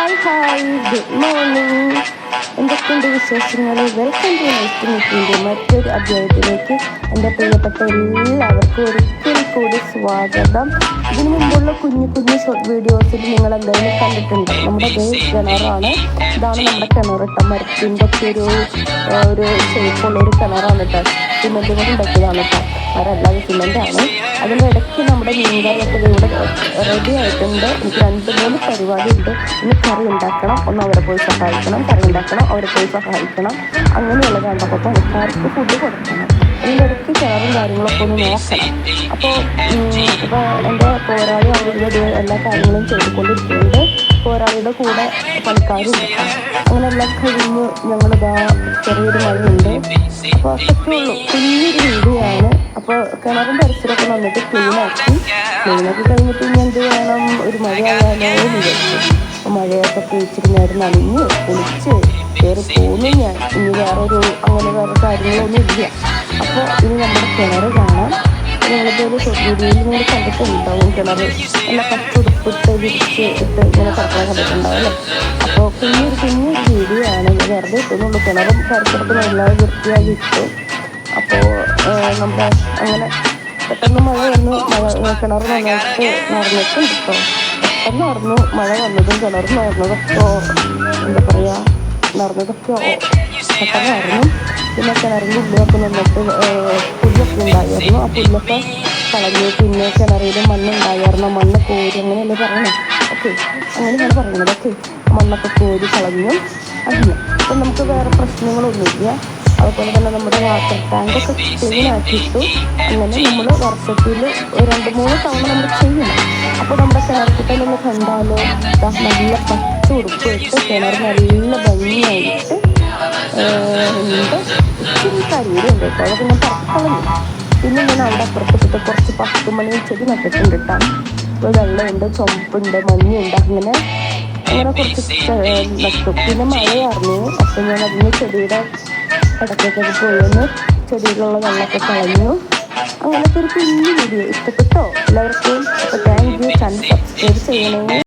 Hi good morning. എന്തൊക്കെയുണ്ട് വിശേഷങ്ങൾ? Welcome to next മീറ്റിൻ്റെ മറ്റൊരു അധ്യായത്തിലേക്ക് എൻ്റെ പ്രിയപ്പെട്ട എല്ലാവർക്കും ഒരിക്കൽ കൂടി സ്വാഗതം. ഇതിനു മുമ്പുള്ള കുഞ്ഞു കുഞ്ഞു ഷോർട്ട് വീഡിയോസിൽ നിങ്ങൾ എന്തായാലും കണ്ടിട്ടുണ്ട്. നമ്മുടെ കിണറാണ്. ഇതാണ് നമ്മുടെ കിണർ കേട്ടോ. മരത്തിൻ്റെ ഒക്കെ ഒരു ഷേപ്പുള്ളൊരു കിണറാണ് കേട്ടോ. സിമെൻറ്റ് കൊണ്ട് ഉണ്ടാക്കിയതാണ് കേട്ടോ. മരമല്ലാതെ സിമെൻ്റാണ്. അതിൻ്റെ ഇടയ്ക്ക് നമ്മുടെ മീൻകറിയൊക്കെ ഇവിടെ റെഡി ആയിട്ടുണ്ട്. എനിക്ക് 2-3 പരിപാടി ഉണ്ട്. ഇന്ന് കറി ഉണ്ടാക്കണം, ഒന്ന് അവരെ പോയി സഹായിക്കണം, കറി ഉണ്ടാക്കണം, അവരെ പോയി സഹായിക്കണം. അങ്ങനെയുള്ള കണ്ടപ്പോൾ പണിക്കാർക്ക് ഫുഡ് കൊടുക്കണം. ഇതിൻ്റെ ഇടയ്ക്ക് കിണറും കാര്യങ്ങളൊക്കെ ഒന്ന് നോക്കണം. അപ്പോൾ എൻ്റെ പോരാളി അവരുടെ എല്ലാ കാര്യങ്ങളും ചെയ്തുകൊണ്ടിരിക്കുന്നുണ്ട്. പോരാളിയുടെ കൂടെ പണിക്കാരും ഉണ്ടാക്കാം. അങ്ങനെ എല്ലാം കഴിഞ്ഞ് ഞങ്ങളിതാ ചെറിയൊരു മഴയുണ്ട്. അപ്പോൾ അതൊക്കെ ഉള്ളൂ. കുഞ്ഞൊരു വീഡിയോയാണ്. അപ്പോൾ കിണറും പരിസരമൊക്കെ വന്നിട്ട് ക്ലീനാക്കി കഴിഞ്ഞിട്ട് ഇനി എന്ത് വേണം, ഒരു മഴയായാലോ വിചാരിച്ചു. അപ്പോൾ മഴയൊക്കെ പേച്ചിട്ട് നേരം നനഞ്ഞ് കുളിച്ച് കയറി പോകുന്നു ഞാൻ. ഇനി വേറെ കാര്യങ്ങളൊന്നും ഇല്ല. അപ്പോൾ ഇനി നമ്മുടെ കിണർ കാണാം. ഞങ്ങളിതൊരു വീഡിയോയിൽ നിങ്ങൾ കണ്ടിട്ടുണ്ടാവും. കിണർ നല്ല പച്ചുടുപ്പിട്ട് വിരിച്ച് ഇട്ട് ഇങ്ങനെ കിടക്കാൻ കണ്ടിട്ടുണ്ടാവും. അപ്പോൾ കുഞ്ഞൊരു വീഡിയോ ആണ്. വെറുതെ ഇട്ടുന്നുള്ളൂ. കിണറും പരിസരത്തും എല്ലാം വൃത്തിയായി ഇട്ടു. അപ്പോൾ നമ്മുടെ അങ്ങനെ പെട്ടെന്ന് മഴ വന്നു. കിണർ നന്നായിട്ട് നിറഞ്ഞിട്ടുണ്ട് കേട്ടോ. പെട്ടെന്ന് നിറഞ്ഞു. മഴ വന്നതും കിണർ നിറഞ്ഞതൊക്കെ എന്താ പറയുക, നിറഞ്ഞതൊക്കെ പെട്ടെന്ന് നിറഞ്ഞു. പിന്നെ കിണറിൻ്റെ ഉള്ളിലൊക്കെ നിന്നിട്ട് പുല്ലൊക്കെ ഉണ്ടായിരുന്നു. ആ പുല്ലൊക്കെ കളഞ്ഞു. പിന്നെ കിണറിൽ മണ്ണുണ്ടായിരുന്നു. മണ്ണ് കോരി, അങ്ങനെയല്ലേ പറയണേ. ഓക്കെ, അങ്ങനെയാണ് പറയുന്നത്. ഓക്കെ, മണ്ണൊക്കെ കോരി കളഞ്ഞു. അങ്ങനെ അപ്പം നമുക്ക് വേറെ പ്രശ്നങ്ങളൊന്നുമില്ല. അതുപോലെ തന്നെ നമ്മുടെ വാട്ടർ ടാങ്കൊക്കെ ക്ലീൻ ആക്കിയിട്ടു. അങ്ങനെ നമ്മൾ വർഷത്തിൽ 2-3 തവണ നമ്മൾ ചെയ്യണം. അപ്പോൾ നമ്മുടെ കിണർക്കുട്ടലൊന്ന് കണ്ടാലോ, നല്ല പച്ച ഉടുപ്പ് ഇട്ട് കിണർ നല്ല ഭംഗിയായിട്ട് ഉണ്ട്. ഇച്ചിരി കരിയിലുണ്ട് കേട്ടോ. അതൊക്കെ ഞാൻ പറക്കളഞ്ഞു. പിന്നെ ഞാൻ അവിടെ അപ്പുറത്തിട്ട് കുറച്ച് 10 മണി ചെടി നട്ടിട്ടുണ്ട് കേട്ടോ. ഇപ്പോൾ വെള്ളമുണ്ട്, ചുമപ്പുണ്ട്, മഞ്ഞുണ്ട്. അങ്ങനെ കുറച്ച് നട്ടു. പിന്നെ മഴയായിരുന്നു. അപ്പം ഞാൻ അതിന് ചെടിയുടെ ഇടയ്ക്കൊക്കെ പോയെന്ന് ചെടിയിലുള്ള വെള്ളമൊക്കെ കളഞ്ഞു. അങ്ങനത്തെ ഒരു കുഞ്ഞു വീഡിയോ ഇഷ്ടപ്പെട്ടോ എല്ലാവർക്കും? അപ്പോൾ താങ്ക് യു. ചാനൽ സബ്സ്ക്രൈബ് ചെയ്യണേ.